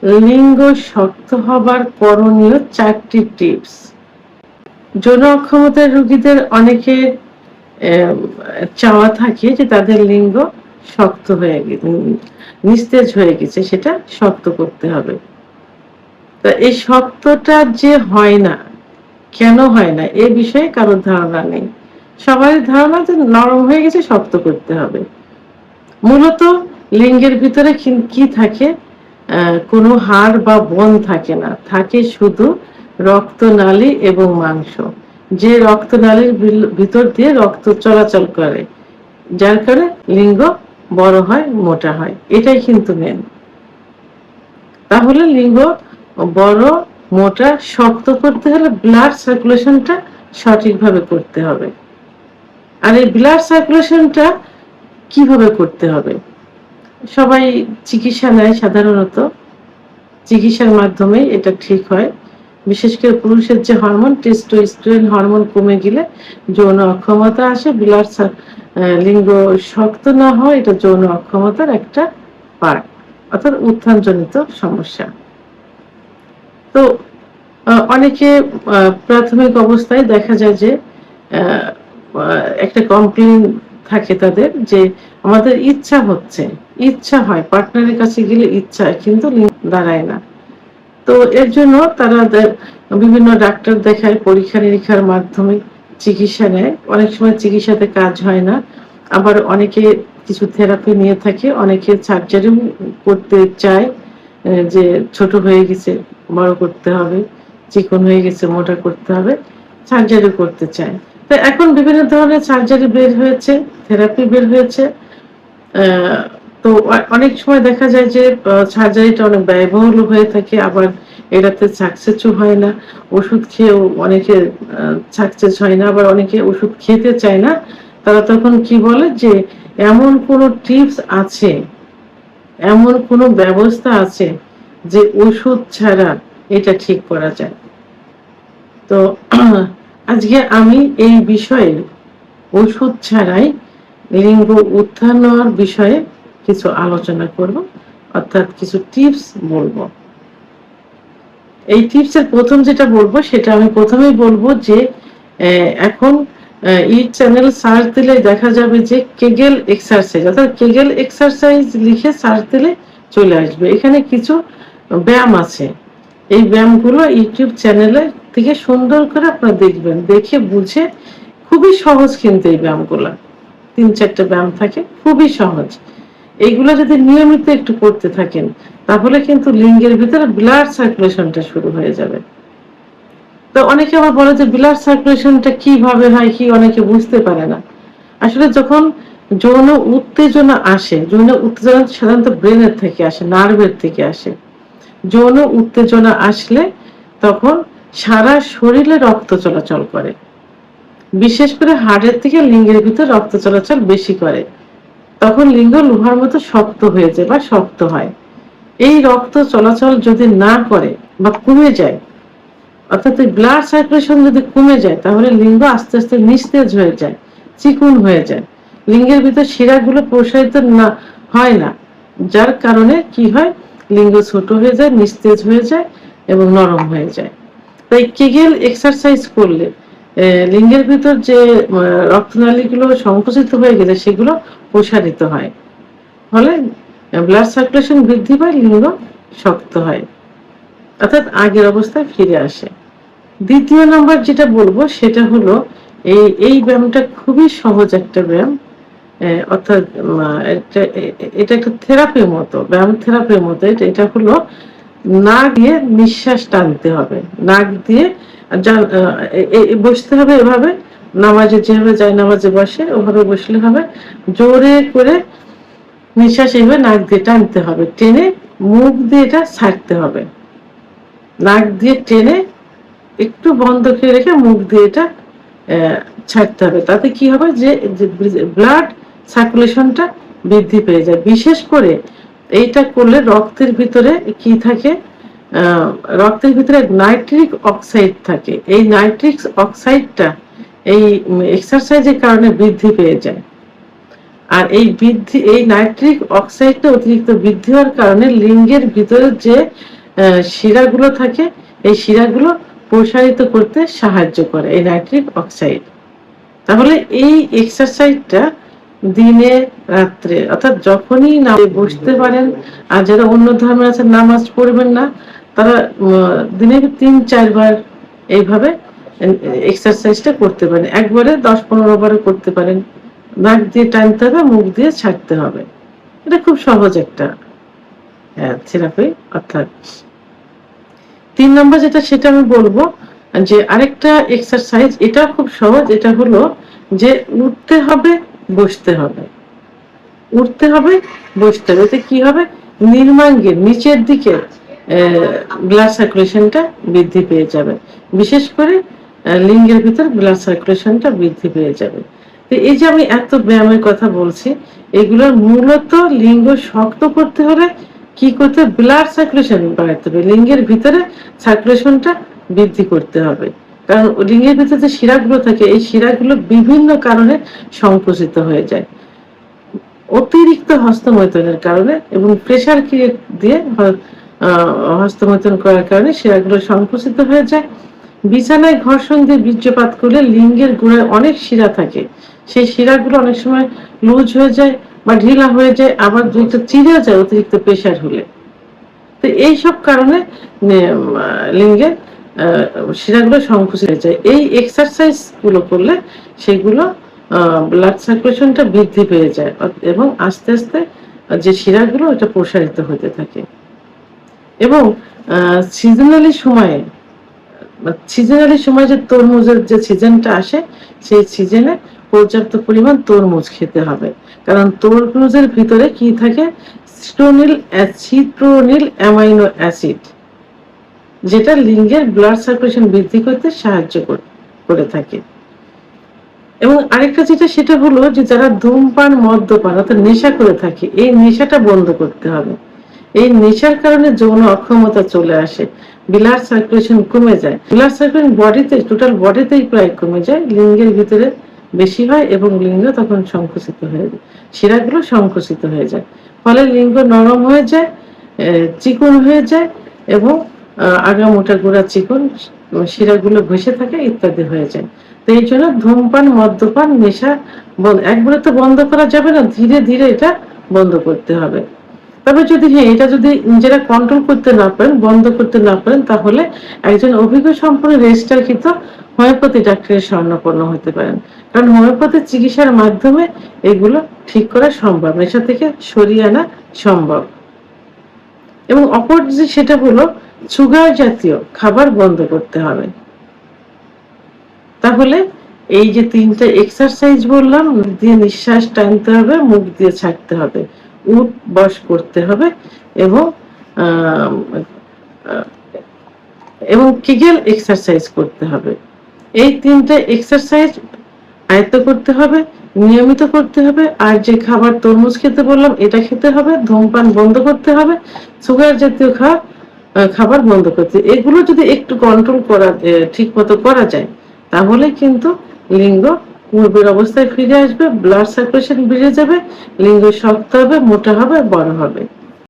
লিঙ্গ শক্ত হবার করণীয় 4টি টিপস। যৌন অক্ষমতার রোগীদের অনেকের চাওয়া থাকে যে তাদের লিঙ্গ শক্ত হয়ে নিস্তেজ হয়ে গেছে, সেটা শক্ত করতে হবে। তা এই শক্তটা যে হয় না, কেন হয় না এ বিষয়ে কারোর ধারণা নেই। সবারই ধারণা যে নরম হয়ে গেছে, শক্ত করতে হবে। মূলত লিঙ্গের ভিতরে কি থাকে? কোনো হাড় বা বোন থাকে না, থাকে শুধু রক্তনালী এবং মাংস, যে রক্তনালীর ভিতর দিয়ে রক্ত চলাচল করে, যার কারণে লিঙ্গ বড় হয়, মোটা হয়। এটাই কিন্তু মেন। তাহলে লিঙ্গ বড়, মোটা, শক্ত করতে হলে ব্লাড সার্কুলেশনটা সঠিকভাবে করতে হবে। আর এই ব্লাড সার্কুলেশনটা কিভাবে করতে হবে? সবাই চিকিৎসা নেয় সাধারণত, চিকিৎসার মাধ্যমে এটা ঠিক হয়। বিশেষ করে পুরুষের যে হরমোন টেস্টোস্টেরন হরমোন কমে গেলে যৌন অক্ষমতা আসে। লিঙ্গ শক্ত না হয় এটা যৌন অক্ষমতার একটা পার্ট, অর্থাৎ উত্থানজনিত সমস্যা। তো অনেকে প্রাথমিক অবস্থায় দেখা যায় যে একটা কমপ্লেইন থাকে তাদের যে আমাদের ইচ্ছা হয়, পার্টনারের কাছে গেলে ইচ্ছা হয়, কিন্তু লিঙ্গ দাঁড়ায় না। তো এর জন্য তারা বিভিন্ন ডাক্তার দেখায়, পরীক্ষা নিরীক্ষার মাধ্যমে চিকিৎসা নেয়। অনেক সময় চিকিৎসাতে কাজ হয় না, আবার অনেকে কিছু থেরাপি নিয়ে থাকে, অনেকে সার্জারিও করতে চায়, যে ছোট হয়ে গেছে বড় করতে হবে, চিকন হয়ে গেছে মোটা করতে হবে, সার্জারি করতে চায়। তো এখন বিভিন্ন ধরনের সার্জারি বের হয়েছে, থেরাপি বের হয়েছে। তো অনেক সময় দেখা যায় যে সার্জারিটা অনেক ব্যয়বহুল হয়ে থাকে, আবার এটাতে সাকসেসও হয় না। ওষুধ খেয়েও অনেকে সাকসেস হয় না, আবার অনেকে ওষুধ খেতে চায় না। তারা তখন কি বলে যে এমন কোনো টিপস আছে, এমন কোনো ব্যবস্থা আছে যে ওষুধ ছাড়া এটা ঠিক করা যায়। তো আজকে আমি এই বিষয়ে ওষুধ ছাড়াই লিঙ্গ উত্থান হওয়ার বিষয়ে কিছু আলোচনা করব, অর্থাৎ কিছু টিপস বলবো। এই টিপসের প্রথম যেটা বলবো, সেটা আমি প্রথমেই বলবো যে এখন এই চ্যানেল সার্চ দিলে দেখা যাবে যে কেগেল এক্সারসাইজ, অর্থাৎ কেগেল এক্সারসাইজ লিখে সার্চ দিলে চলে আসবে। এখানে কিছু ব্যায়াম আছে, এই ব্যায়ামগুলো ইউটিউব চ্যানেলে থেকে সুন্দর করে আপনারা দেখবেন, দেখে বুঝে। খুবই সহজ কিন্তু এই ব্যায়ামগুলো, 3-4টা ব্যায়াম থাকে, খুবই সহজ। এইগুলো যদি নিয়মিত একটু করতে থাকেন, তাহলে কিন্তু লিঙ্গের ভিতরে ব্লাড সার্কুলেশনটা শুরু হয়ে যাবে। তো অনেকে আবার বলে যে ব্লাড সার্কুলেশনটা কিভাবে হয়, কি অনেকে বুঝতে পারে না। আসলে যখন যৌন উত্তেজনা আসে, যৌন উত্তেজনা সাধারণত ব্রেনের থেকে আসে, নার্ভের থেকে আসে। যৌন উত্তেজনা আসলে তখন সারা শরীরে রক্ত চলাচল করে, বিশেষ করে হাড়ের থেকে লিঙ্গের ভিতর রক্ত চলাচল বেশি করে। তখন লিঙ্গ লোহার মতো শক্ত হয়ে যায় বা শক্ত হয়। এই রক্ত চলাচল যদি না করে বা কমে যায়, অর্থাৎ ব্লাড সার্কুলেশন যদি কমে যায়, তাহলে লিঙ্গ আস্তে আস্তে নিস্তেজ হয়ে যায়, চিকন হয়ে যায়। লিঙ্গের ভিতর শিরাগুলো প্রসারিত না হয় না, যার কারণে কি হয়, লিঙ্গ ছোট হয়ে যায়, নিস্তেজ হয়ে যায় এবং নরম হয়ে যায়। তাই কেগেল এক্সারসাইজ করলে লিঙ্গের ভিতর যে রক্তনালীগুলো সংকুচিত হয়ে গেছে সেগুলো প্রসারিত হয়, ফলে ব্লাড সার্কুলেশন বৃদ্ধি পায়, লিঙ্গ শক্ত হয়, অর্থাৎ আগের অবস্থায় ফিরে আসে। দ্বিতীয় নাম্বার যেটা বলবো সেটা হলো এই ব্যায়ামটা খুবই সহজ একটা ব্যায়াম, অর্থাৎ এটা একটা থেরাপির মতো, ব্যায়াম থেরাপির মতো। এটা হলো নাক দিয়ে নিঃশ্বাস টানতে হবে, নাক দিয়ে বসতে হবে এভাবে, নামাজে যেভাবে যায় নামাজে বসে ওভাবে বসলে হবে। জোরে করে নিঃশ্বাস এইভাবে নাক দিয়ে টানতে হবে, টেনে মুখ দিয়ে এটা ছাড়তে হবে। নাক দিয়ে টেনে একটু বন্ধ করে রেখে মুখ দিয়ে এটা ছাড়তে হবে। তাতে কি হবে যে ব্লাড সার্কুলেশনটা বৃদ্ধি পেয়ে যায়। বিশেষ করে এইটা করলে রক্তের ভিতরে কি থাকে, রক্তের ভিতরে নাইট্রিক অক্সাইড থাকে। এই নাইট্রিক অক্সাইডটা এই এক্সারসাইজের কারণে বৃদ্ধি পেয়ে যায়। আর এই বৃদ্ধি, এই নাইট্রিক অক্সাইডটা অতিরিক্ত বৃদ্ধি হওয়ার কারণে লিঙ্গের ভিতরে যে শিরাগুলো থাকে, এই শিরাগুলো প্রসারিত করতে সাহায্য করে এই নাইট্রিক অক্সাইড। তাহলে এই এক্সারসাইজটা দিনে রাত্রে অর্থাৎ যখনই বসতে পারেন, আর যারা অন্য ধর্মের আছে নামাজ পড়বেন না, তারা দিনে 3-4 বার এইভাবে এক্সারসাইজটা করতে পারেন। একবারে 10-15 বারও করতে পারেন। নাক দিয়ে টানতে হবে, মুখ দিয়ে ছাড়তে হবে। এটা খুব সহজ একটা থেরাপি। অর্থাৎ 3 নম্বর যেটা, সেটা আমি বলবো যে আরেকটা এক্সারসাইজ, এটা খুব সহজ। এটা হলো যে উঠতে হবে, বসতে হবে, উঠতে হবে, বসতে হবে। এতে কি হবে, নির্মাঙ্গের নিচের দিকে ব্লাড সার্কুলেশনটা বৃদ্ধি পেয়ে যাবে। বিশেষ করে লিঙ্গের ভিতর ব্লাড সার্কুলেশনটা বৃদ্ধি পেয়ে যাবে। তো এই যে আমি এত ব্যায়ামের কথা বলছি, এগুলোর মূলত লিঙ্গ শক্ত করতে হলে কি করতে, ব্লাড সার্কুলেশন বাড়াতে হবে, লিঙ্গের ভিতরে সার্কুলেশনটা বৃদ্ধি করতে হবে। কারণ লিঙ্গের ভিতরে যে শিরাগুলো থাকে, এই শিরাগুলো বিভিন্ন কারণে সংকুচিত হয়ে যায়। অতিরিক্ত হস্তমৈথুনের কারণে এবং প্রেসার ক্রিয়েট দিয়ে হস্তমৈথুন করার কারণে শিরাগুলো সংকুচিত হয়ে যায়। বিছানায় ঘর্ষণ দিয়ে বীর্যপাত করলে লিঙ্গের গোড়ায় অনেক শিরা থাকে, সেই শিরাগুলো অনেক সময় লুজ হয়ে যায় বা ঢিলা হয়ে যায়, আবার দুইটা চিড়ে যায় অতিরিক্ত প্রেসার হলে। তো এইসব কারণে লিঙ্গের শিরাগুলো সংকুচিত হয়ে যায়। এই এক্সারসাইজ গুলো করলে সেগুলো ব্লাড সার্কুলেশনটা বৃদ্ধি পেয়ে যায় এবং আস্তে আস্তে যে শিরাগুলো এটা প্রসারিত হতে থাকে। এবং সিজনালি সময়ে, যে তরমুজের যে সিজনটা আসে, সেই সিজনে পর্যাপ্ত পরিমাণ তরমুজ খেতে হবে। কারণ তরমুজের ভিতরে কি থাকে, সিট্রোনিল অ্যামাইনো অ্যাসিড, যেটা লিঙ্গের ব্লাড সার্কুলেশন বৃদ্ধি করতে সাহায্য করে থাকে। এবং আরেকটা যেটা, সেটা হলো যে যারা ধূমপান, মদ্যপান অর্থাৎ নেশা করে থাকে, এই নেশাটা বন্ধ করতে হবে। এই নেশার কারণে যৌন অক্ষমতা চলে আসে, ব্লাড সার্কুলেশন কমে যায়। ব্লাড সার্কুলেশন বডিতে, টোটাল বডিতেই প্রায় কমে যায়, লিঙ্গের ভিতরে বেশি হয় এবং লিঙ্গ তখন সংকুচিত হয়ে যায়, শিরাগুলো সংকুচিত হয়ে যায়। ফলে লিঙ্গ নরম হয়ে যায়, চিকন হয়ে যায় এবং আগা মোটা গোড়া চিকন, শিরাগুলো ঘষে থাকে ইত্যাদি হয়ে যায়। তো এই জন্য ধূমপান, মদ্যপান, নেশা একবারে তো বন্ধ করা যাবে না, ধীরে ধীরে এটা বন্ধ করতে হবে। তবে যদি এটা যদি নিজেরা কন্ট্রোল করতে না পারেন, বন্ধ করতে না পারেন, তাহলে একজন অভিজ্ঞ সম্পন্ন রেজিস্ট্রারকৃত হোমিওপ্যাথি ডাক্তারের শরণাপন্ন হতে পারেন। কারণ হোমিওপ্যাথি চিকিৎসার মাধ্যমে এগুলো ঠিক করা সম্ভব, নেশা থেকে সরিয়ে আনা সম্ভব। এবং অপর যে সেটা হলো সুগার জাতীয় খাবার বন্ধ করতে হবে। তাহলে এই যে 3টা এক্সারসাইজ বললাম, দিয়ে নিঃশ্বাস টানতে হবে, মুখ দিয়ে ছাড়তে হবে, উঠ বস করতে হবে এবং কিগেল এক্সারসাইজ করতে হবে। এই 3টা এক্সারসাইজ আয়ত্ত করতে হবে, নিয়মিত করতে হবে। আর যে খাবার, তরমুজ খেতে বললাম, এটা খেতে হবে, ধূমপান বন্ধ করতে হবে, সুগার জাতীয় খাবার বন্ধ করতে। এগুলো যদি একটু কন্ট্রোল করা, ঠিক মতো করা যায়, তাহলে কিন্তু লিঙ্গ পূর্বের অবস্থায় ফিরে আসবে, ব্লাড সার্কুলেশন বেড়ে যাবে, লিঙ্গ শক্ত হবে, মোটা হবে, বড় হবে।